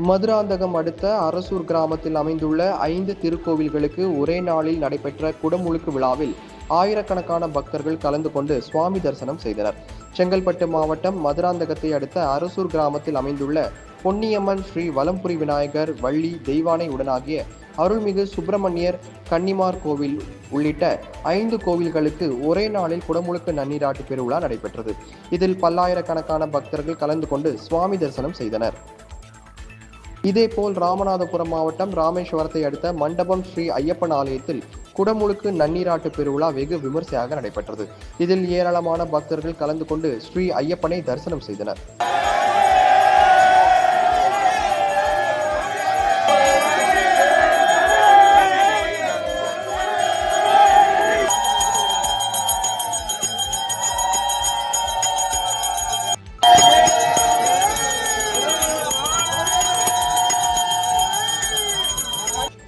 மதுராந்தகம் அடுத்த அரசூர் கிராமத்தில் அமைந்துள்ள 5 திருக்கோவில்களுக்கு ஒரே நாளில் நடைபெற்ற குடமுழுக்கு விழாவில் ஆயிரக்கணக்கான பக்தர்கள் கலந்து கொண்டு சுவாமி தரிசனம் செய்தனர். செங்கல்பட்டு மாவட்டம் மதுராந்தகத்தை அடுத்த அரசூர் கிராமத்தில் அமைந்துள்ள பொன்னியம்மன் ஸ்ரீ வலம்புரி விநாயகர், வள்ளி, தெய்வானை உடனாகிய அருள்மிகு சுப்பிரமணியர், கன்னிமார் கோவில் உள்ளிட்ட 5 கோவில்களுக்கு ஒரே நாளில் குடமுழுக்கு நன்னீராட்டு பெருவிழா நடைபெற்றது. இதில் பல்லாயிரக்கணக்கான பக்தர்கள் கலந்து கொண்டு சுவாமி தரிசனம் செய்தனர். இதேபோல் ராமநாதபுரம் மாவட்டம் ராமேஸ்வரத்தை அடுத்த மண்டபம் ஸ்ரீ ஐயப்பன் ஆலயத்தில் குடமுழுக்கு நன்னீராட்டு பெருவிழா வெகு விமர்சையாக நடைபெற்றது. இதில் ஏராளமான பக்தர்கள் கலந்து கொண்டு ஸ்ரீ ஐயப்பனை தரிசனம் செய்தனர்.